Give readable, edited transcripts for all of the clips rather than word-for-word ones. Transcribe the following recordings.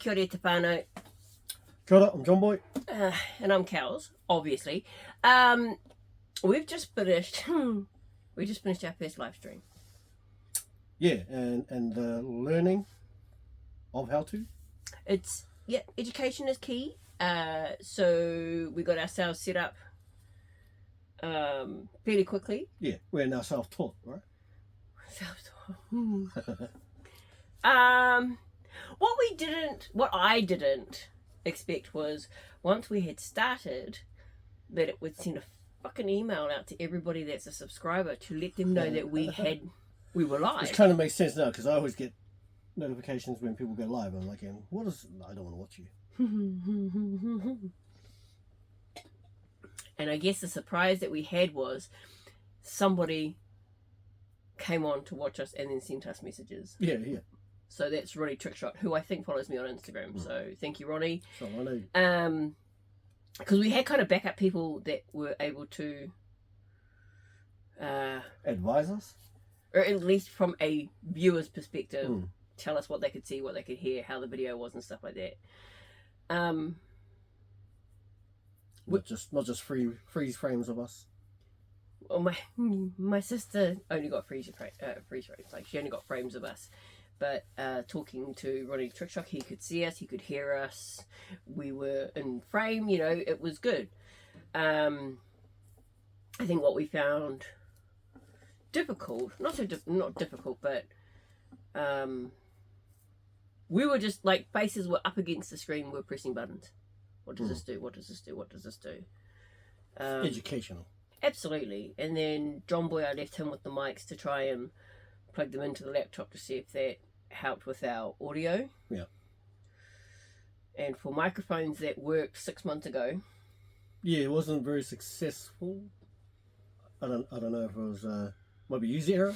Kia ora te whānau. Kia ora, I'm John Boy. And I'm Cows, obviously. We've just finished. We just finished our first live stream. Yeah, and the learning of how to. Education is key. So we got ourselves set up fairly quickly. Yeah, we're now self-taught, right? Self-taught. What I didn't expect was once we had started that it would send a fucking email out to everybody that's a subscriber to let them know that we were live. Which kind of makes sense now because I always get notifications when people go live. I'm like, what is? I don't want to watch you. And I guess the surprise that we had was somebody came on to watch us and then sent us messages. Yeah. So that's Ronnie Trickshot, who I think follows me on Instagram. So thank you, Ronnie. So I know. Because we had kind of backup people that were able to Advise us, or at least from a viewer's perspective, tell us what they could see, what they could hear, how the video was, and stuff like that. not just freeze frames of us. Well, my sister only got freeze frames, like she only got frames of us. But talking to Ronnie Trickshot, he could see us, he could hear us. We were in frame, it was good. I think what we found difficult, not difficult, but we were just like faces were up against the screen, we're pressing buttons. What does this do? What does this do? What does this do? Educational. Absolutely. And then John Boy, I left him with the mics to try and plug them into the laptop to see if that helped with our audio. Yeah. And for microphones that worked 6 months ago. Yeah, it wasn't very successful. I don't know if it was maybe user error.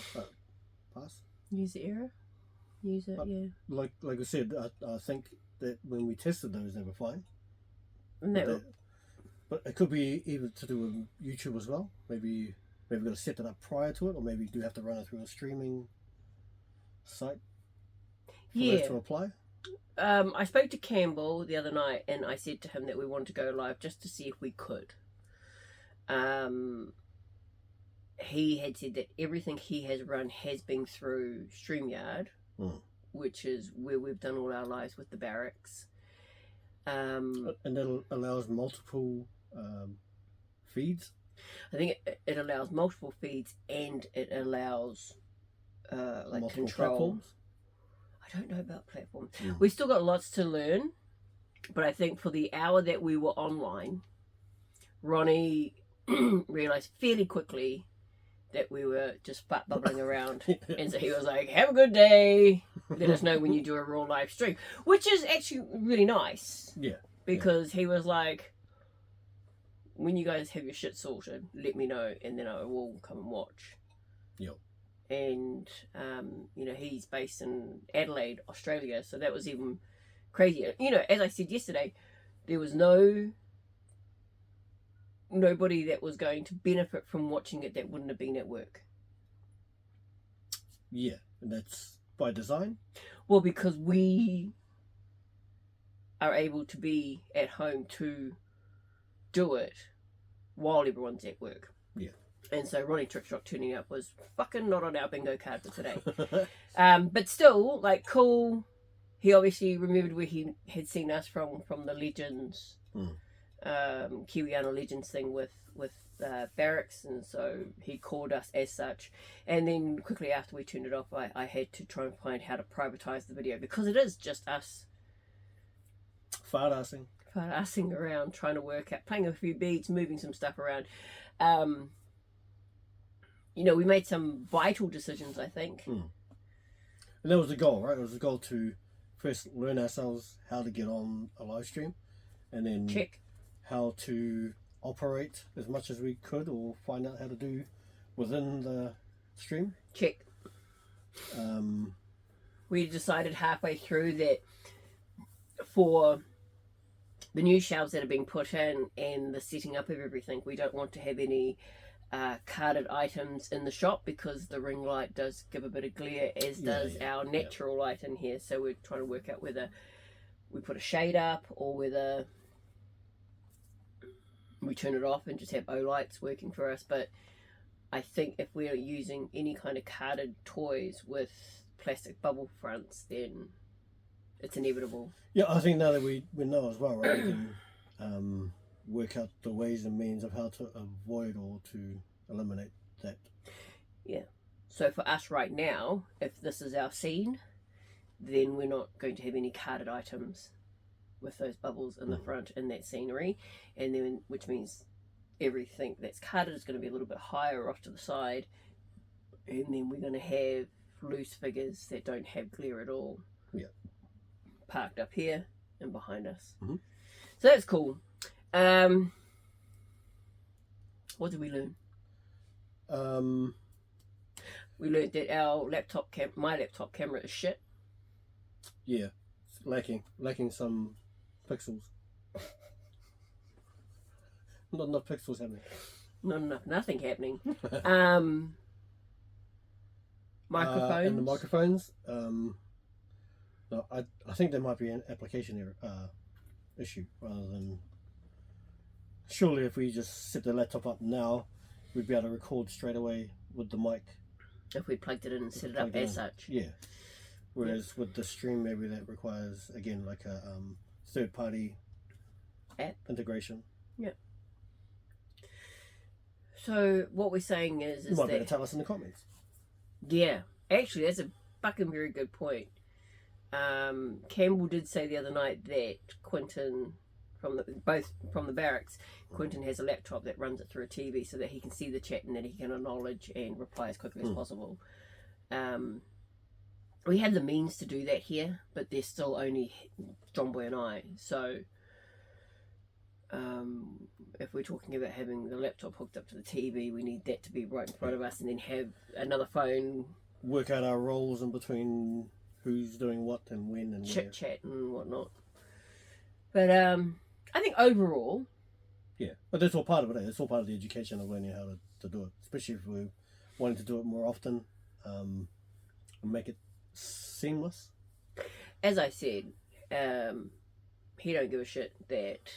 Pass. User error. Yeah. Like I said, I think that when we tested those, they were fine. But it could be even to do with YouTube as well. Maybe we've got to set it up prior to it, or maybe you do have to run it through a streaming site for those to apply. I spoke to Campbell the other night and I said to him that we wanted to go live just to see if we could. He had said that everything he has run has been through StreamYard, which is where we've done all our lives with the barracks. And that allows multiple feeds? I think it allows multiple feeds and it allows like multiple control. Platforms? I don't know about platforms. We still got lots to learn, but I think for the hour that we were online, Ronnie realised fairly quickly that we were just butt bubbling around. And so he was like, have a good day. Let us know when you do a real live stream. Which is actually really nice. Yeah. Because he was like, when you guys have your shit sorted, let me know and then I will come and watch. Yep. And, he's based in Adelaide, Australia. So that was even crazier. As I said yesterday, there was nobody that was going to benefit from watching it that wouldn't have been at work. Yeah, and that's by design? Well, because we are able to be at home to do it while everyone's at work. Yeah. And so Ronnie Trickshot turning up was fucking not on our bingo card for today. But still, like, cool. He obviously remembered where he had seen us from the Legends, Kiwiana Legends thing with Barracks, and so he called us as such. And then quickly after we turned it off, I had to try and find how to privatize the video because it is just us fart-assing around, trying to work out, playing a few beats, moving some stuff around. We made some vital decisions, I think. And that was the goal, right? It was the goal to first learn ourselves how to get on a live stream, and then how to operate as much as we could, or find out how to do within the stream. We decided halfway through that for the new shelves that are being put in and the setting up of everything, we don't want to have any carded items in the shop because the ring light does give a bit of glare, as does our natural light in here. So we're trying to work out whether we put a shade up or whether we turn it off and just have O lights working for us. But I think if we're using any kind of carded toys with plastic bubble fronts, then it's inevitable. Yeah, I think now that we know as well, right? We can work out the ways and means of how to avoid or to eliminate that. Yeah. So for us right now, if this is our scene, then we're not going to have any carded items with those bubbles in the front in that scenery, and then which means everything that's carded is going to be a little bit higher off to the side, and then we're going to have loose figures that don't have glare at all. Yeah. Parked up here and behind us. Mm-hmm. So that's cool. What did we learn? We learned that our my laptop camera is shit. Yeah, it's lacking some pixels. Not enough pixels happening. Not enough, nothing happening. Microphones. And the microphones. No, I think there might be an application issue rather than. Surely, if we just set the laptop up now, we'd be able to record straight away with the mic. If we plugged it in and set it up as such. Yeah. Whereas with the stream, maybe that requires, again, like a third-party app integration. Yeah. So what we're saying is You might be that... able to tell us in the comments. Yeah. Actually, that's a fucking very good point. Campbell did say the other night that Quentin... from the barracks, Quentin has a laptop that runs it through a TV so that he can see the chat and that he can acknowledge and reply as quickly as possible. We have the means to do that here, but there's still only John Boy and I. So if we're talking about having the laptop hooked up to the TV, we need that to be right in front of us, and then have another phone. Work out our roles in between who's doing what and when and chit chat and whatnot. But I think overall, yeah, but that's all part of it. It's all part of the education of learning how to do it, especially if we're wanting to do it more often, and make it seamless. As I said, he don't give a shit that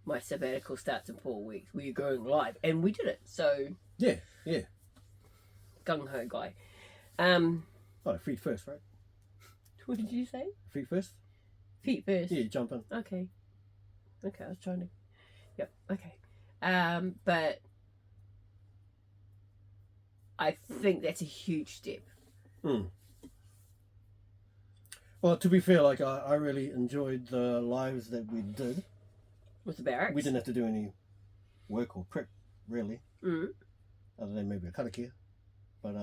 my sabbatical starts in 4 weeks. We're going live, and we did it. So yeah, gung ho guy. Feet first, right? What did you say? Feet first. Feet first. Yeah, jump in. Okay, I was trying to. Yep. Okay. But I think that's a huge step. Well, to be fair, like I really enjoyed the lives that we did with the barracks. We didn't have to do any work or prep, really, other than maybe a karakia. But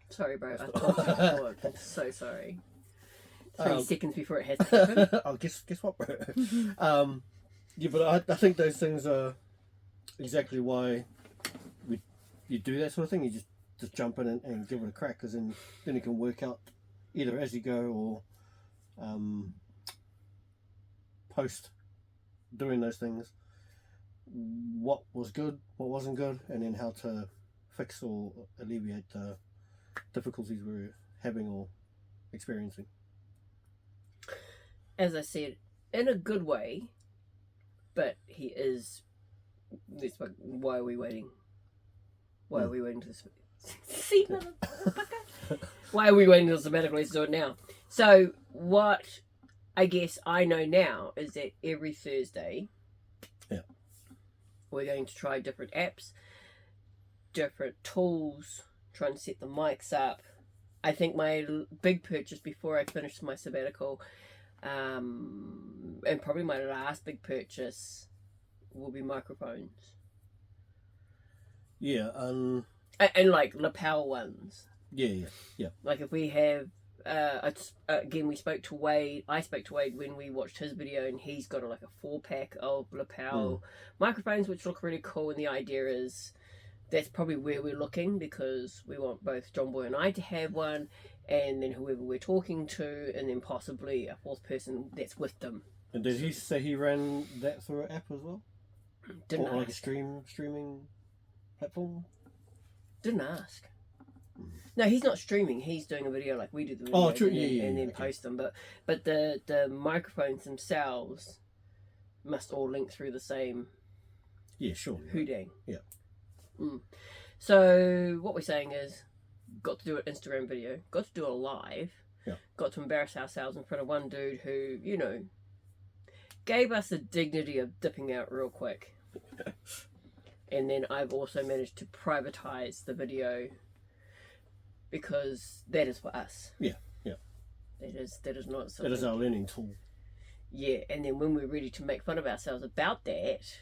sorry, bro. I thought I'm so sorry. 3 seconds before it has to happen. Oh, guess what, bro? Yeah, but I think those things are exactly why you do that sort of thing. You just jump in and give it a crack, because then you can work out either as you go or post doing those things what was good, what wasn't good, and then how to fix or alleviate the difficulties we're having or experiencing. As I said, in a good way, but he is. Why are we waiting? Why are we waiting to see, motherfucker? Why are we waiting until sabbatical? Let's do it now. So what I guess I know now is that every Thursday, we're going to try different apps, different tools, trying to set the mics up. I think my big purchase before I finished my sabbatical, and probably my last big purchase, will be microphones. Yeah, and like lapel ones. Yeah. Like if we have, again, we spoke to Wade. I spoke to Wade when we watched his video, and he's got like a 4-pack of lapel microphones, which look really cool. And the idea is that's probably where we're looking, because we want both John Boy and I to have one, and then whoever we're talking to, and then possibly a fourth person that's with them. And did he say he ran that through an app as well? Didn't or ask. Like a streaming platform? Didn't ask. No, he's not streaming. He's doing a video like we do the video. Oh, true. And then post them. But the microphones themselves must all link through the same. Yeah, sure. Houdang. Yeah. So what we're saying is, got to do an Instagram video, got to do a live, got to embarrass ourselves in front of one dude who, you know, gave us the dignity of dipping out real quick. And then I've also managed to privatize the video because that is for us. Yeah. That is not something. That is our learning tool. Yeah, and then when we're ready to make fun of ourselves about that,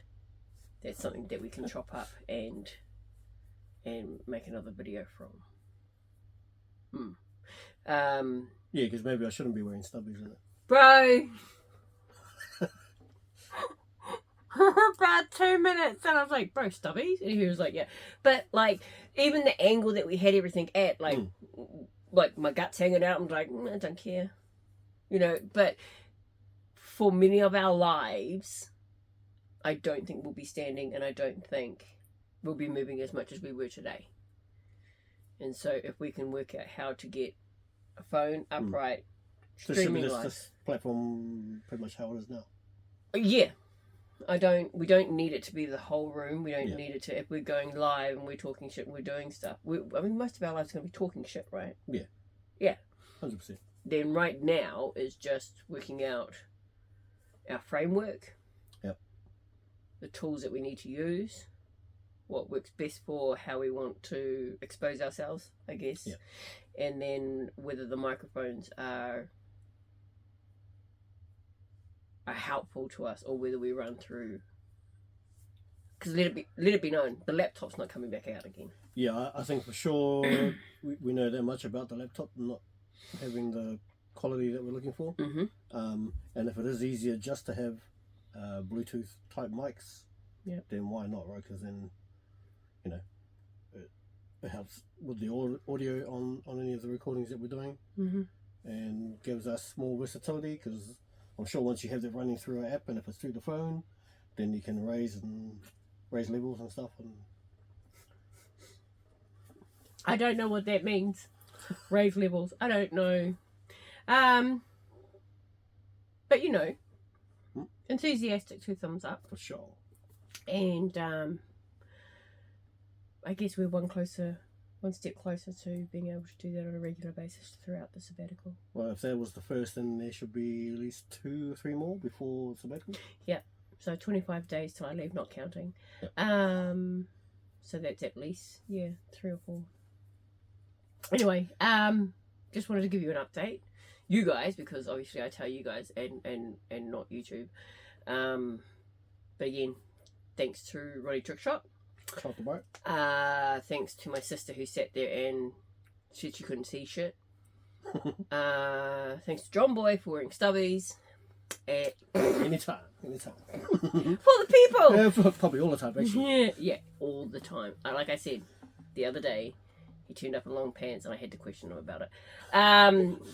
that's something that we can chop up and make another video from. Yeah, because maybe I shouldn't be wearing stubbies in it. Bro! About 2 minutes, and I was like, bro, stubbies? And he was like, yeah. But, like, even the angle that we had everything at, like my gut's hanging out, I'm like, I don't care. You know, but for many of our lives, I don't think we'll be standing, and I don't think we'll be moving as much as we were today. And so if we can work out how to get a phone upright, streaming live. This platform pretty much how it is now. Yeah. We don't need it to be the whole room. We don't need it to, if we're going live and we're talking shit and we're doing stuff. I mean, most of our lives are going to be talking shit, right? Yeah. Yeah. 100%. Then right now is just working out our framework. Yep. The tools that we need to use. What works best for how we want to expose ourselves, I guess. Yep. And then whether the microphones are helpful to us or whether we run through, because let it be known, the laptop's not coming back out again. Yeah, I think for sure we know that much about the laptop not having the quality that we're looking for. And if it is easier just to have Bluetooth type mics, then why not, right? Because then, you know, it helps with the audio on any of the recordings that we're doing, and gives us more versatility, because I'm sure once you have that running through our app, and if it's through the phone, then you can raise levels and stuff. And I don't know what that means. Raise levels. I don't know. But you know, enthusiastic 2 thumbs up for sure. And I guess we're one step closer to being able to do that on a regular basis throughout the sabbatical. Well, if that was the first, then there should be at least 2 or 3 more before sabbatical. Yeah. So 25 days till I leave, not counting. Yep. So that's at least 3 or 4. Anyway, just wanted to give you an update, you guys, because obviously I tell you guys and not YouTube. But again, thanks to Roddy Trick Shot. Thanks to my sister who sat there and said she couldn't see shit. Thanks to John Boy for wearing stubbies. Anytime. For the people. Probably all the time, actually. Yeah, all the time. Like I said the other day, he turned up in long pants and I had to question him about it.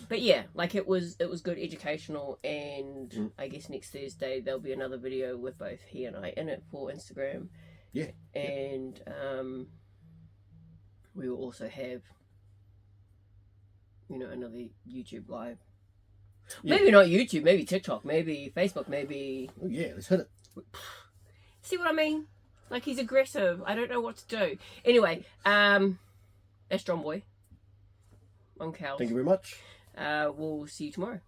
But yeah, like it was good, educational, and I guess next Thursday there'll be another video with both he and I in it for Instagram. Yeah. And we will also have, another YouTube live. Yeah. Maybe not YouTube, maybe TikTok, maybe Facebook, maybe... Oh yeah, let's hit it. See what I mean? Like, he's aggressive. I don't know what to do. Anyway, that's John Boy. On Cows. Thank you very much. We'll see you tomorrow.